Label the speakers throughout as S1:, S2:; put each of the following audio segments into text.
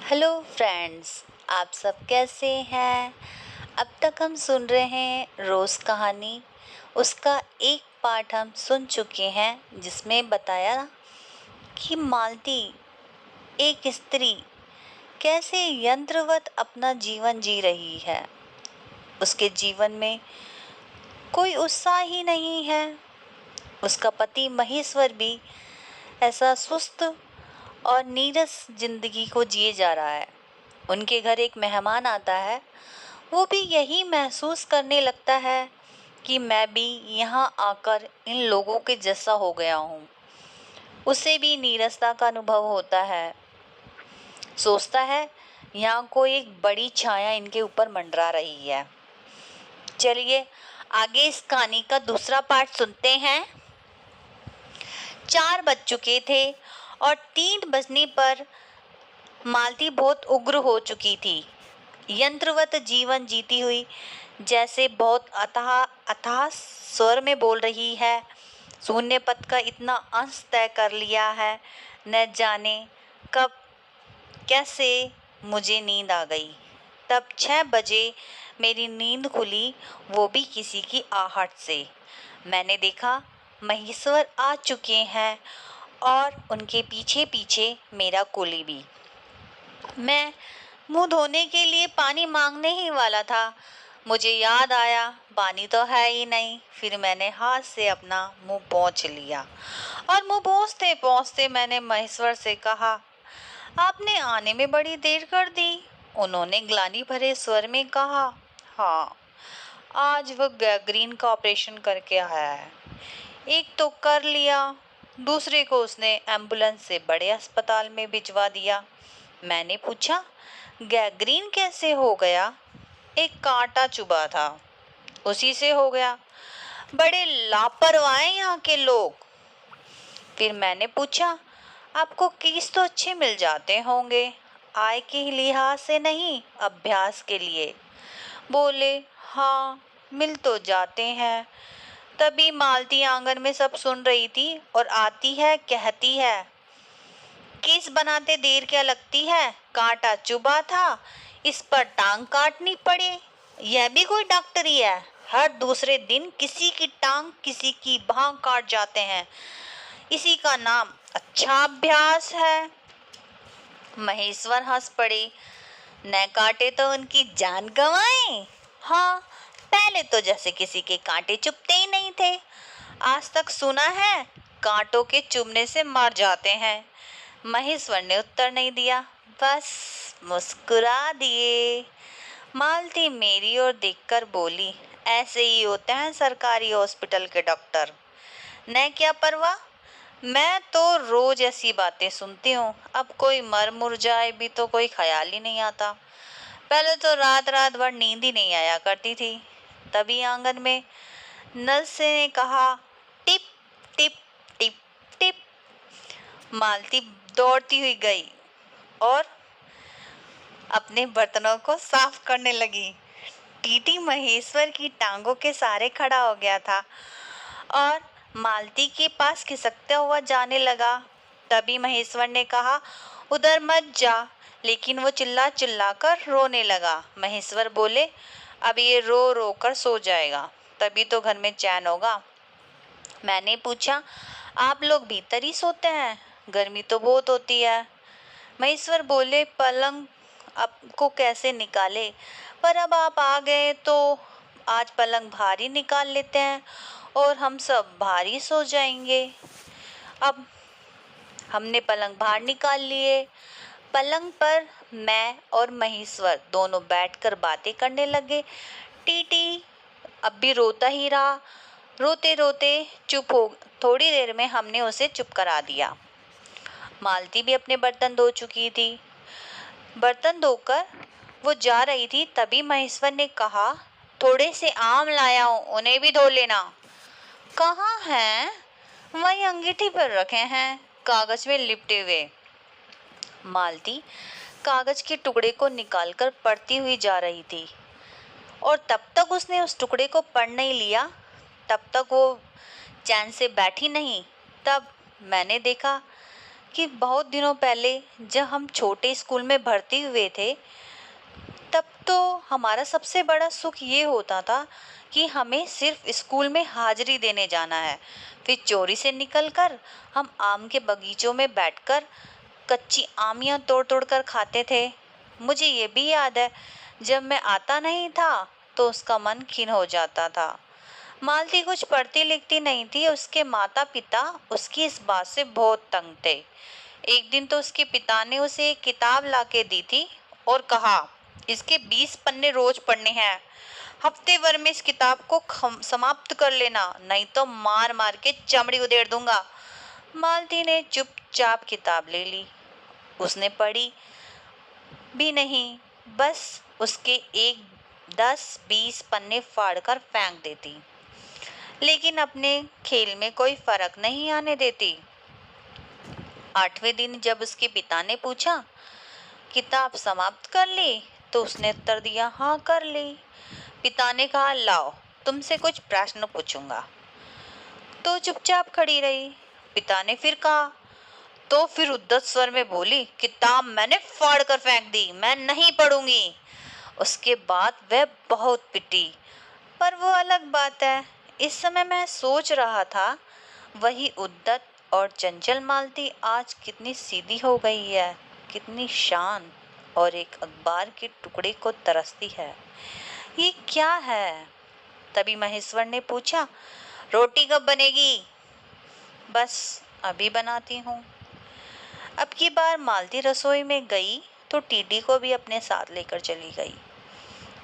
S1: Hello friends, आप सब कैसे हैं। अब तक हम सुन रहे हैं रोज़ कहानी। उसका एक पार्ट हम सुन चुके हैं जिसमें बताया कि मालती एक स्त्री कैसे यंत्रवत अपना जीवन जी रही है। उसके जीवन में कोई उत्साह ही नहीं है। उसका पति महेश्वर भी ऐसा सुस्त और नीरस जिंदगी को जिए जा रहा है। उनके घर एक मेहमान आता है, वो भी यही महसूस करने लगता है कि मैं भी यहाँ आकर इन लोगों के जैसा हो गया हूँ। उसे भी नीरसता का अनुभव होता है। सोचता है यहाँ कोई एक बड़ी छाया इनके ऊपर मंडरा रही है। चलिए आगे इस कहानी का दूसरा पार्ट सुनते हैं। 4 बज चुके थे और 3 बजने पर मालती बहुत उग्र हो चुकी थी। यंत्रवत जीवन जीती हुई जैसे बहुत अथाह अथाह स्वर में बोल रही है। शून्य पथ का इतना अंश तय कर लिया है, न जाने कब कैसे मुझे नींद आ गई। तब 6 बजे मेरी नींद खुली, वो भी किसी की आहट से। मैंने देखा महेश्वर आ चुके हैं और उनके पीछे पीछे मेरा कुली भी। मैं मुंह धोने के लिए पानी मांगने ही वाला था, मुझे याद आया पानी तो है ही नहीं। फिर मैंने हाथ से अपना मुंह पोंछ लिया और मुंह पोंछते पोंछते मैंने महेश्वर से कहा, आपने आने में बड़ी देर कर दी। उन्होंने ग्लानि भरे स्वर में कहा, हाँ, आज वो गैंग्रीन का ऑपरेशन करके आया है। एक तो कर लिया, दूसरे को उसने एम्बुलेंस से बड़े अस्पताल में भिजवा दिया। मैंने पूछा, गैंग्रीन कैसे हो गया। एक कांटा चुभा था, उसी से हो गया। बड़े लापरवाह हैं यहाँ के लोग। फिर मैंने पूछा, आपको केस तो अच्छे मिल जाते होंगे, आय के लिहाज से नहीं, अभ्यास के लिए। बोले, हाँ, मिल तो जाते हैं। तभी मालती आंगन में सब सुन रही थी और आती है, कहती है, केस बनाते देर क्या लगती है, कांटा चुभा था, इस पर टांग काटनी पड़े। यह भी कोई डॉक्टरी है। हर दूसरे दिन किसी की टांग किसी की बाह काट जाते हैं, इसी का नाम अच्छा अभ्यास है। महेश्वर हंस पड़े, न काटे तो उनकी जान गंवाए। हाँ, पहले तो जैसे किसी के कांटे चुभते ही नहीं थे। आज तक सुना है कांटों के चुभने से मर जाते हैं। महेश्वर ने उत्तर नहीं दिया, बस मुस्कुरा दिए। मालती मेरी ओर देखकर बोली, ऐसे ही होते हैं सरकारी हॉस्पिटल के डॉक्टर। न क्या परवाह, मैं तो रोज ऐसी बातें सुनती हूँ। अब कोई मर मुर जाए भी तो कोई ख्याल ही नहीं आता। पहले तो रात रात भर नींद ही नहीं आया करती थी। तभी आंगन में नल से ने कहा, टिप टिप टिप टिप। मालती दौड़ती हुई गई और अपने बर्तनों को साफ करने लगी। टीटी महेश्वर की टांगों के सहारे खड़ा हो गया था और मालती के पास खिसकता हुआ जाने लगा। तभी महेश्वर ने कहा, उधर मत जा। लेकिन वो चिल्ला चिल्ला कर रोने लगा। महेश्वर बोले, अब ये रो रो कर सो जाएगा, तभी तो घर में चैन होगा। मैंने पूछा, आप लोग भीतर ही सोते हैं, गर्मी तो बहुत होती है। महेश्वर बोले, पलंग आपको कैसे निकाले, पर अब आप आ गए तो आज पलंग भारी निकाल लेते हैं और हम सब भारी सो जाएंगे। अब हमने पलंग बाहर निकाल लिए। पलंग पर मैं और महेश्वर दोनों बैठकर बातें करने लगे। टीटी अब भी रोता ही रहा। रोते रोते चुप हो, थोड़ी देर में हमने उसे चुप करा दिया। मालती भी अपने बर्तन धो चुकी थी। बर्तन धोकर वो जा रही थी, तभी महेश्वर ने कहा, थोड़े से आम लाया हूँ, उन्हें भी धो लेना। कहाँ हैं? वही अंगीठी पर रखे हैं, कागज में लिपटे हुए। मालती कागज के टुकड़े को निकालकर पढ़ती हुई जा रही थी और तब तक उसने उस टुकड़े को पढ़ नहीं लिया, तब तक वो चैन से बैठी नहीं। तब मैंने देखा कि बहुत दिनों पहले जब हम छोटे स्कूल में भर्ती हुए थे, तब तो हमारा सबसे बड़ा सुख ये होता था कि हमें सिर्फ स्कूल में हाजिरी देने जाना है। फिर चोरी से निकलकर हम आम के बगीचों में बैठकर कच्ची आमियां तोड़ तोड़ कर खाते थे। मुझे ये भी याद है, जब मैं आता नहीं था तो उसका मन खिन्न हो जाता था। मालती कुछ पढ़ती लिखती नहीं थी। उसके माता पिता उसकी इस बात से बहुत तंग थे। एक दिन तो उसके पिता ने उसे एक किताब लाके दी थी और कहा, इसके 20 पन्ने रोज पढ़ने हैं। हफ्ते भर में इस किताब को समाप्त कर लेना, नहीं तो मार मार के चमड़ी उधेड़ दूंगा। मालती ने चुपचाप किताब ले ली। उसने पढ़ी भी नहीं, बस उसके एक 10-20 पन्ने फाड़कर फेंक देती, लेकिन अपने खेल में कोई फर्क नहीं आने देती। 8वें दिन जब उसके पिता ने पूछा, किताब समाप्त कर ली? तो उसने उत्तर दिया, हाँ कर ली। पिता ने कहा, लाओ तुमसे कुछ प्रश्न पूछूंगा। तो चुपचाप खड़ी रही। पिता ने फिर कहा, तो फिर उद्दत स्वर में बोली, किताब मैंने फाड़ कर फेंक दी, मैं नहीं पढ़ूंगी। उसके बाद वह बहुत पिटी, पर वो अलग बात है। इस समय मैं सोच रहा था, वही उद्दत और चंचल मालती आज कितनी सीधी हो गई है, कितनी शांत और एक अखबार के टुकड़े को तरसती है। ये क्या है? तभी महेश्वर ने पूछा, रोटी कब बनेगी? बस अभी बनाती हूँ। अब की बार मालती रसोई में गई तो टीटी को भी अपने साथ लेकर चली गई।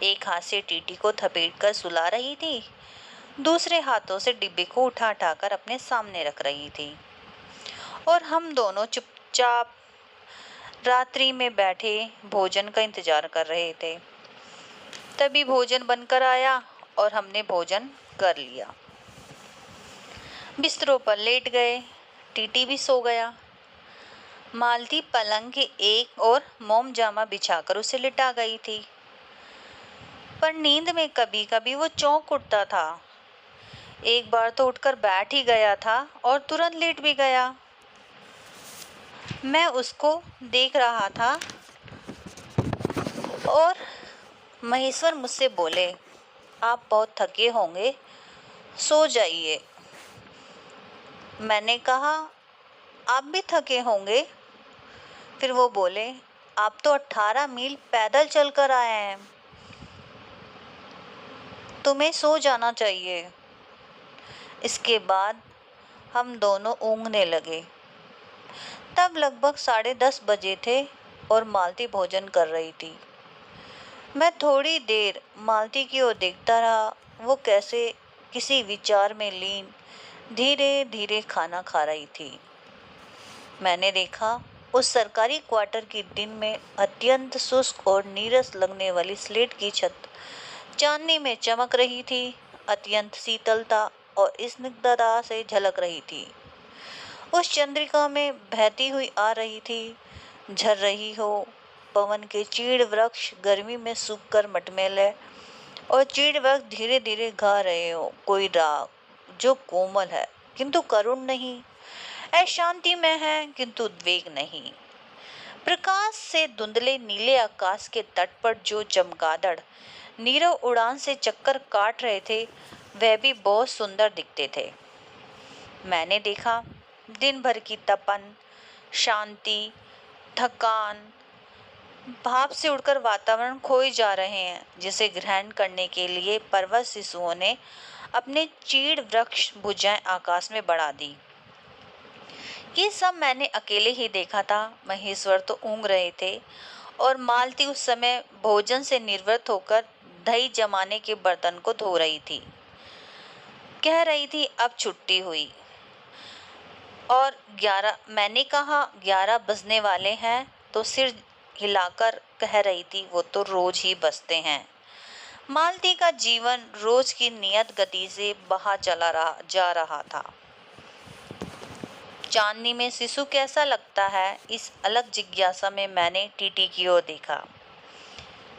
S1: एक हाथ से टीटी को थपेटकर सुला रही थी, दूसरे हाथों से डिब्बे को उठा उठाकर अपने सामने रख रही थी। और हम दोनों चुपचाप रात्रि में बैठे भोजन का इंतजार कर रहे थे। तभी भोजन बनकर आया और हमने भोजन कर लिया। बिस्तरों पर लेट गए, टीटी भी सो गया। मालती पलंग के एक और मोम जामा बिछाकर उसे लिटा गई थी, पर नींद में कभी कभी वो चौंक उठता था। एक बार तो उठकर बैठ ही गया था और तुरंत लेट भी गया। मैं उसको देख रहा था और महेश्वर मुझसे बोले, आप बहुत थके होंगे, सो जाइए। मैंने कहा, आप भी थके होंगे। फिर वो बोले, आप तो 18 मील पैदल चलकर आए हैं, तुम्हें सो जाना चाहिए। इसके बाद हम दोनों ऊँघने लगे। तब लगभग 10:30 बजे थे और मालती भोजन कर रही थी। मैं थोड़ी देर मालती की ओर देखता रहा। वो कैसे किसी विचार में लीन धीरे धीरे खाना खा रही थी। मैंने देखा, उस सरकारी क्वार्टर की दिन में अत्यंत शुष्क और नीरस लगने वाली स्लेट की छत चांदनी में चमक रही थी। अत्यंत शीतलता और स्निग्धता से झलक रही थी। उस चंद्रिका में बहती हुई आ रही थी, झर रही हो। पवन के चीड़ वृक्ष गर्मी में सूखकर मटमैले और चीड़ वृक्ष धीरे धीरे गा रहे हो कोई राग जो कोमल है किंतु करुण नहीं, अशांति में है किंतु उद्वेग नहीं। प्रकाश से धुंधले नीले आकाश के तट पर जो चमगादड़ नीरव उड़ान से चक्कर काट रहे थे, वह भी बहुत सुंदर दिखते थे। मैंने देखा, दिन भर की तपन, शांति, थकान, भाप से उड़कर वातावरण खोए जा रहे हैं, जिसे ग्रहण करने के लिए पर्वत शिशुओं ने अपने चीड़ वृक्ष भुजाएं आकाश में बढ़ा दी। ये सब मैंने अकेले ही देखा था। महेश्वर तो ऊँघ रहे थे और मालती उस समय भोजन से निवृत्त होकर दही जमाने के बर्तन को धो रही थी। कह रही थी, अब छुट्टी हुई। और 11, मैंने कहा 11 बजने वाले हैं, तो सिर हिलाकर कह रही थी, वो तो रोज ही बजते हैं। मालती का जीवन रोज की नियत गति से बहा जा रहा था। चांदनी में शिशु कैसा लगता है, इस अलग जिज्ञासा में मैंने टीटी की ओर देखा।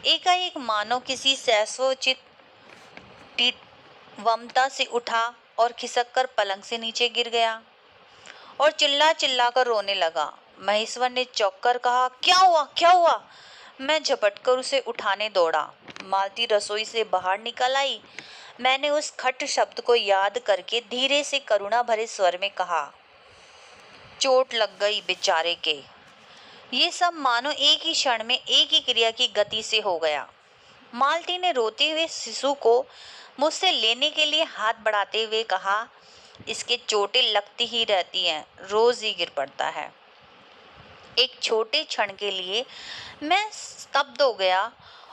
S1: एकाएक मानो किसी शाश्वत वमता से उठा और खिसक कर पलंग से नीचे गिर गया और चिल्ला चिल्ला कर रोने लगा। महेश्वर ने चौंक कर कहा, क्या हुआ, क्या हुआ? मैं झपटकर उसे उठाने दौड़ा। मालती रसोई से बाहर निकल आई। मैंने उस खट शब्द को याद करके धीरे से करुणा भरे स्वर में कहा, चोट लग गई बेचारे के। ये सब मानो एक ही क्षण में एक ही क्रिया की गति से हो गया। मालती ने रोते हुए शिशु को मुझसे लेने के लिए हाथ बढ़ाते हुए कहा, इसके चोटें लगती ही रहती हैं, रोज ही गिर पड़ता है। एक छोटे क्षण के लिए मैं स्तब्ध हो गया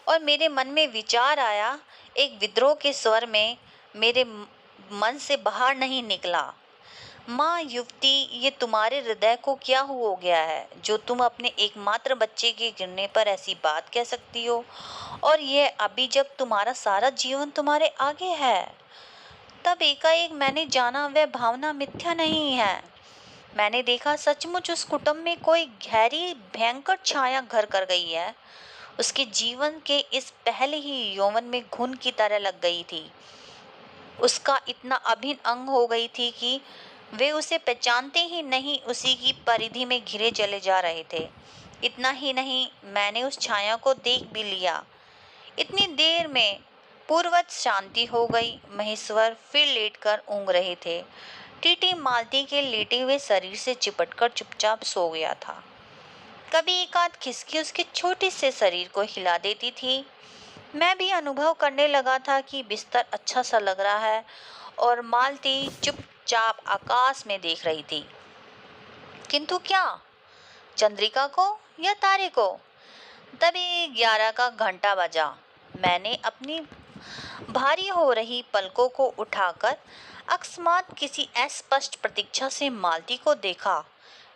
S1: और मेरे मन में विचार आया, एक विद्रोह के स्वर में मेरे मन से बाहर नहीं निकला, माँ युवती, ये तुम्हारे हृदय को क्या हो गया है जो तुम अपने एकमात्र बच्चे के गिरने पर ऐसी बात कह सकती हो, और यह अभी जब तुम्हारा सारा जीवन तुम्हारे आगे है। तब एकाएक मैंने जाना वह भावना मिथ्या नहीं है। मैंने देखा सचमुच उस कुटुंब में कोई गहरी भयंकर छाया घर कर गई है। उसके जीवन के इस पहले ही यौवन में घुन की तरह लग गई थी। उसका इतना अभिन्न अंग हो गई थी कि वे उसे पहचानते ही नहीं उसी की परिधि में घिरे चले जा रहे थे। इतना ही नहीं, मैंने उस छाया को देख भी लिया। इतनी देर में पूर्ववत शांति हो गई। महेश्वर फिर लेटकर ऊँघ रहे थे। टीटी मालती के लेटे हुए शरीर से चिपटकर चुपचाप सो गया था। कभी एक आध खिसकी उसके छोटे से शरीर को हिला देती थी। मैं भी अनुभव करने लगा था कि बिस्तर अच्छा सा लग रहा है और मालती चुपचाप आकाश में देख रही थी। किंतु क्या, चंद्रिका को या तारे को? तभी 11 का घंटा बजा। मैंने अपनी भारी हो रही पलकों को उठाकर अकस्मात किसी अस्पष्ट प्रतीक्षा से मालती को देखा।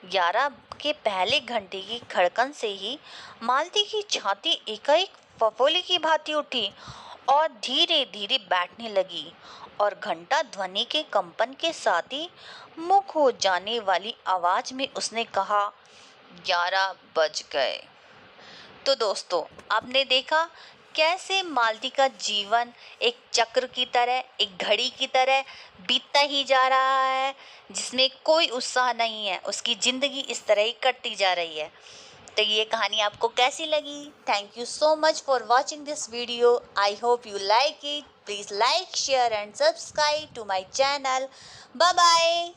S1: 11 के पहले घंटे की खड़कन से ही मालती की छाती एकाएक फफोले की भांति उठी और धीरे धीरे बैठने लगी, और घंटा ध्वनि के कंपन के साथ ही मुख हो जाने वाली आवाज में उसने कहा, 11 बज गए। तो दोस्तों, आपने देखा कैसे मालती का जीवन एक चक्र की तरह, एक घड़ी की तरह बीतता ही जा रहा है, जिसमें कोई उत्साह नहीं है। उसकी जिंदगी इस तरह ही कटती जा रही है। तो ये कहानी आपको कैसी लगी? Thank you so much for watching this video. I hope you like it. Please like, share and subscribe to my channel. Bye bye.